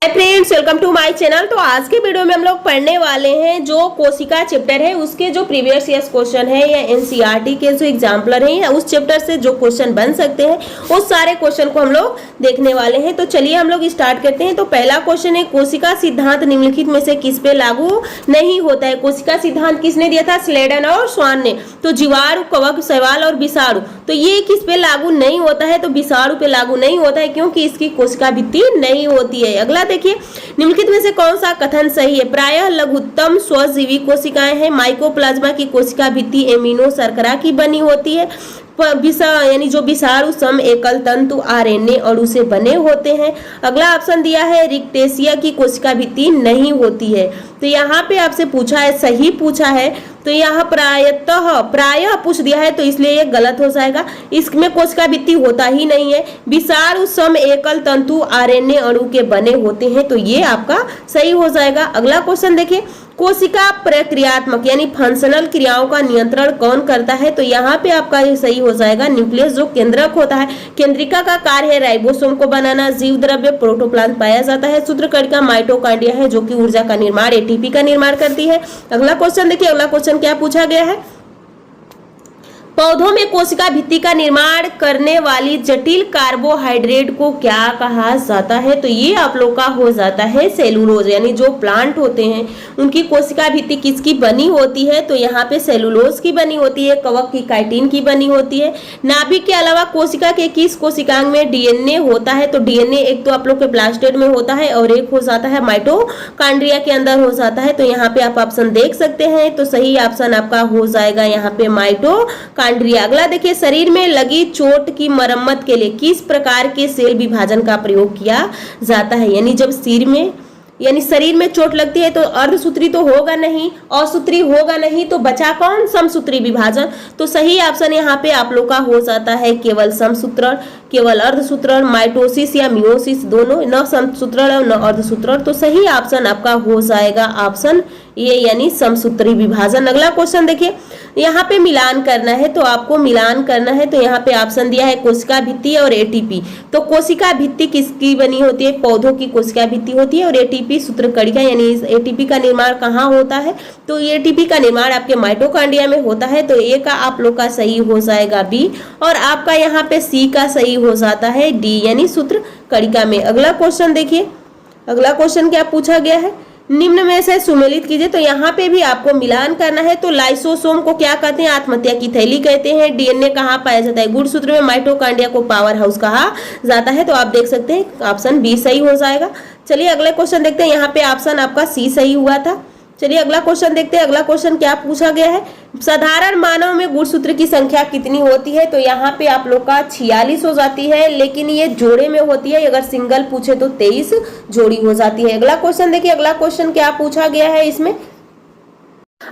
Hi friends, welcome to my channel. तो आज के वीडियो में हम लोग पढ़ने वाले हैं जो कोशिका चैप्टर है उसके जो प्रीवियस ईयर क्वेश्चन है या एनसीईआरटी के जो एग्जाम्पलर हैं या उस चैप्टर से जो क्वेश्चन बन सकते हैं उस सारे क्वेश्चन को हम लोग देखने वाले हैं। तो चलिए हम लोग स्टार्ट करते हैं। तो पहला क्वेश्चन है, कोशिका सिद्धांत निम्नलिखित में से किस पे लागू नहीं होता है। कोशिका सिद्धांत किसने दिया था? स्लेडन और स्वान ने। तो जीवाणु, कवक, शैवाल और विषाणु, तो ये किस पे लागू नहीं होता है? तो विषाणु पे लागू नहीं होता है क्योंकि इसकी कोशिका भित्ति नहीं होती है। अगला देखिए, निम्नलिखित में से कौन सा कथन सही है? प्रायः लघुत्तम स्वजीवी कोशिकाएं हैं। माइकोप्लाज्मा की कोशिका भित्ति एमिनो शर्करा की बनी होती है। यानी जो विषाणु सम एकल तंतु आरएनए अणु से बने होते हैं। अगला ऑप्शन दिया है, रिक्टेशिया की कोशिका भित्ति नहीं होती है। तो यहाँ पे आपसे पूछा है, सही पूछा है, तो यहाँ प्रायः पूछ दिया है तो इसलिए ये गलत हो जाएगा। इसमें कोशिका भित्ति होता ही नहीं है। विषाणु सम एकल तंतु आरएनए अणु के बने होते हैं, तो ये आपका सही हो जाएगा। अगला क्वेश्चन देखिए, कोशिका प्रक्रियात्मक यानी फंक्शनल क्रियाओं का नियंत्रण कौन करता है? तो यहाँ पे आपका ये सही हो जाएगा, न्यूक्लियस जो केंद्रक होता है। केंद्रिका का कार्य है राइबोसोम को बनाना। जीव द्रव्य प्रोटोप्लाज्म पाया जाता है। सूत्रकणिका माइटोकॉन्ड्रिया है जो कि ऊर्जा का निर्माण, एटीपी का निर्माण करती है। अगला क्वेश्चन देखिए, अगला क्वेश्चन क्या पूछा गया है? पौधों में कोशिका भित्ति का निर्माण करने वाली जटिल कार्बोहाइड्रेट को क्या कहा जाता है? तो ये आप लोग का हो जाता है सेलुलोज। यानी जो प्लांट होते हैं उनकी कोशिका भित्ति किसकी बनी होती है? तो यहाँ पे सेलुलोज की बनी होती है। कवक की काइटिन की बनी होती है। नाभिक के अलावा कोशिका के किस कोशिकांग में डीएनए होता है? तो डीएनए एक तो आप लोग के प्लास्टिड में होता है और एक हो जाता है माइटोकॉन्ड्रिया के अंदर हो जाता है। तो यहाँ पे आप ऑप्शन देख सकते हैं। तो सही ऑप्शन आपका हो जाएगा यहाँ पे माइटोकॉन्ड्रिया। अगला देखिए, शरीर में लगी चोट की मरम्मत के लिए किस प्रकार के सेल विभाजन का प्रयोग किया जाता है? यानी जब शरीर में चोट लगती है तो अर्धसूत्री तो होगा नहीं, असूत्री होगा नहीं, तो बचा कौन? समसूत्री विभाजन। तो सही ऑप्शन यहाँ पे आप लोग का हो जाता है केवल समसूत्रण, केवल अर्धसूत्रण। माइटोसिस या मियोसिस दोनों, न समसूत्रण और न अर्धसूत्रण। तो सही ऑप्शन आपका हो जाएगा ऑप्शन ये, यानी समसूत्री विभाजन। अगला क्वेश्चन देखिए, यहाँ पे मिलान करना है, तो आपको मिलान करना है। तो यहाँ पे ऑप्शन दिया है कोशिका भित्ति और एटीपी। तो कोशिका भित्ति किसकी बनी होती है? पौधों की कोशिका भित्ति होती है। और एटीपी सूत्रकणिका, यानी एटीपी का निर्माण कहाँ होता है? तो एटीपी का निर्माण आपके माइटोकॉन्ड्रिया में होता है। तो ए का आप लोग का सही हो जाएगा बी, और आपका यहाँ पे सी का सही हो जाता है डी, यानी सूत्रकणिका में। अगला क्वेश्चन देखिए, अगला क्वेश्चन क्या पूछा गया है? निम्न में से सुमेलित कीजिए। तो यहाँ पे भी आपको मिलान करना है। तो लाइसोसोम को क्या कहते हैं? आत्महत्या की थैली कहते हैं। डीएनए कहाँ पाया जाता है? गुणसूत्र में। माइटोकॉन्ड्रिया को पावर हाउस कहा जाता है। तो आप देख सकते हैं ऑप्शन बी सही हो जाएगा। चलिए अगला क्वेश्चन देखते हैं। यहाँ पे ऑप्शन आपका सी सही हुआ था। चलिए अगला क्वेश्चन देखते हैं। अगला क्वेश्चन क्या पूछा गया है? साधारण मानव में गुणसूत्र की संख्या कितनी होती है? तो यहाँ पे आप लोग का 46 हो जाती है, लेकिन ये जोड़े में होती है। अगर सिंगल पूछे तो 23 जोड़ी हो जाती है। अगला क्वेश्चन देखिए, अगला क्वेश्चन क्या पूछा गया है इसमें?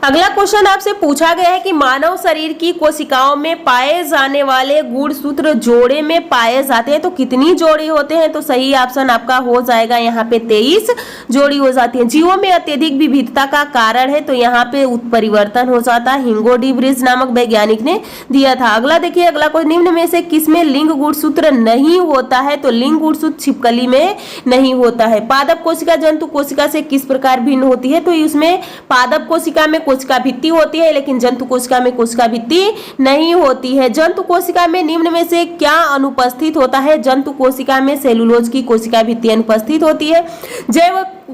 अगला क्वेश्चन आपसे पूछा गया है कि मानव शरीर की कोशिकाओं में पाए जाने वाले गुणसूत्र जोड़े में पाए जाते हैं, तो कितनी जोड़ी होते हैं? तो सही ऑप्शन आपका हो जाएगा यहाँ पे 23 जोड़ी हो जाती है। जीवों में अत्यधिक विविधता का कारण है, तो यहाँ पे उत्परिवर्तन हो जाता है। हिंगो डी ब्रिज नामक वैज्ञानिक ने दिया था। अगला देखिए, अगला कोई निम्न में से किसमें लिंग गुणसूत्र नहीं होता है? तो लिंग गुणसूत्र छिपकली में नहीं होता है। पादप कोशिका जंतु कोशिका से किस प्रकार भिन्न होती है? तो इसमें पादप कोशिका में कोशिका भित्ति होती है, लेकिन जंतु कोशिका में कोशिका भित्ति नहीं होती है। जंतु कोशिका में निम्न में से क्या अनुपस्थित होता है? जंतु कोशिका में सेलुलोज की कोशिका भित्ति अनुपस्थित होती है।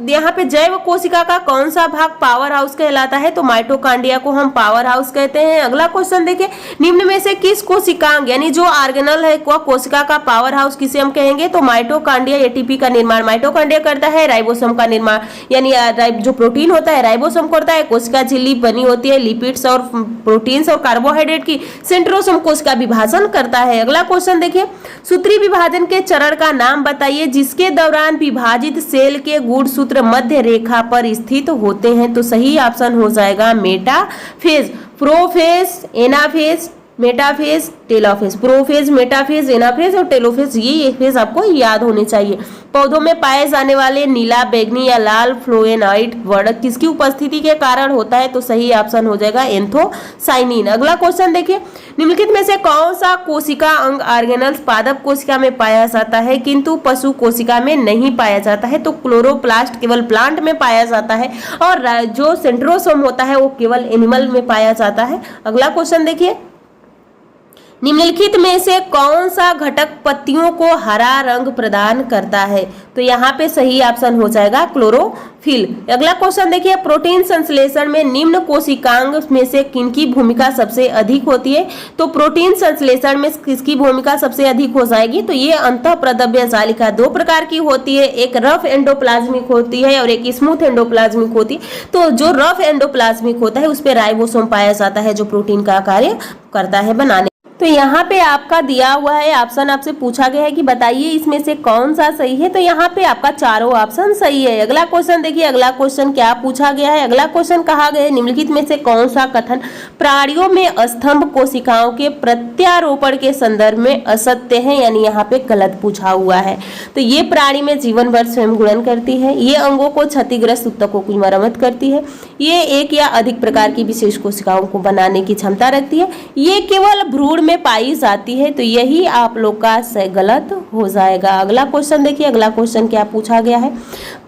यहाँ पे जैव कोशिका का कौन सा भाग पावर हाउस कहलाता है? तो माइटोकॉन्ड्रिया को हम पावर हाउस कहते हैं। अगला क्वेश्चन देखिए, निम्न में से किस कोशिकांग यानी जो ऑर्गेनल है वह कोशिका का पावर हाउस किसे हम कहेंगे? तो माइटोकॉन्ड्रिया। एटीपी का निर्माण माइटोकॉन्ड्रिया करता है। राइबोसोम का निर्माण यानी जो प्रोटीन होता है राइबोसोम करता है। कोशिका झिल्ली बनी होती है लिपिड्स और प्रोटीन्स और कार्बोहाइड्रेट की। सेंट्रोसोम कोशिका विभाजन करता है। अगला क्वेश्चन देखिए, सूत्री विभाजन के चरण का नाम बताइए जिसके दौरान विभाजित सेल के गुणसूत्र मध्य रेखा पर स्थित होते हैं। तो सही ऑप्शन हो जाएगा metaphase. Prophase, anaphase, metaphase, telophase, prophase, metaphase, anaphase और टेलोफेज, ये फेज आपको याद होने चाहिए। पौधों में पाए जाने वाले नीला, बैंगनी या लाल फ्लोएनाइड वर्णक किसकी उपस्थिति के कारण होता है? तो सही ऑप्शन हो जाएगा एंथोसाइनिन। अगला क्वेश्चन देखिए, निम्नलिखित में से कौन सा कोशिका अंग ऑर्गेनल्स पादप कोशिका में पाया जाता है किंतु पशु कोशिका में नहीं पाया जाता है? तो क्लोरोप्लास्ट केवल प्लांट में पाया जाता है और जो सेंट्रोसोम होता है वो केवल एनिमल में पाया जाता है। अगला क्वेश्चन देखिए, निम्नलिखित में से कौन सा घटक पत्तियों को हरा रंग प्रदान करता है? तो यहाँ पे सही ऑप्शन हो जाएगा क्लोरोफिल। अगला क्वेश्चन देखिए, प्रोटीन संश्लेषण में निम्न कोशिकांग में से किनकी भूमिका सबसे अधिक होती है? तो प्रोटीन संश्लेषण में किसकी भूमिका सबसे अधिक हो जाएगी? तो ये अंतःप्रद्रव्य जालिका दो प्रकार की होती है, एक रफ एंडोप्लाज्मिक होती है और एक स्मूथ एंडोप्लाज्मिक होती है। तो जो रफ एंडोप्लाज्मिक होता है उस पर राइबोसोम पाया जाता है जो प्रोटीन का कार्य करता है बनाने। तो यहाँ पे आपका दिया हुआ है ऑप्शन, आपसे पूछा गया है कि बताइए इसमें से कौन सा सही है। तो यहाँ पे आपका चारों ऑप्शन सही है। अगला क्वेश्चन देखिए, अगला क्वेश्चन क्या पूछा गया है? अगला क्वेश्चन कहा गया है निम्नलिखित में से कौन सा कथन प्राणियों में स्तंभ कोशिकाओं के प्रत्यारोपण के संदर्भ में असत्य है, यानी यहाँ पे गलत पूछा हुआ है। तो ये प्राणी में जीवन भर स्वयं गुणन करती है, ये अंगों को क्षतिग्रस्त ऊतकों की मरम्मत करती है, ये एक या अधिक प्रकार की विशेष कोशिकाओं को बनाने की क्षमता रखती है, ये केवल भ्रूण में पाई जाती है। तो यही आप लोग का गलत हो जाएगा। अगला क्वेश्चन देखिए, अगला क्वेश्चन क्या पूछा गया है?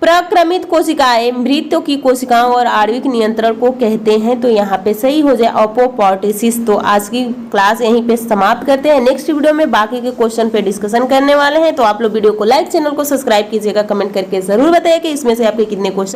प्रक्रमित कोशिकाएं मृत्यु की कोशिकाओं और आणविक नियंत्रण को कहते हैं। तो यहाँ पे सही हो जाए अपोप्टोसिस। तो आज की क्लास यहीं पे समाप्त करते हैं। नेक्स्ट वीडियो में बाकी के क्वेश्चन पे डिस्कशन करने वाले हैं। तो आप लोग वीडियो को लाइक, चैनल को सब्सक्राइब कीजिएगा, कमेंट करके जरूर बताइए कि इसमें से आपके कितने क्वेश्चन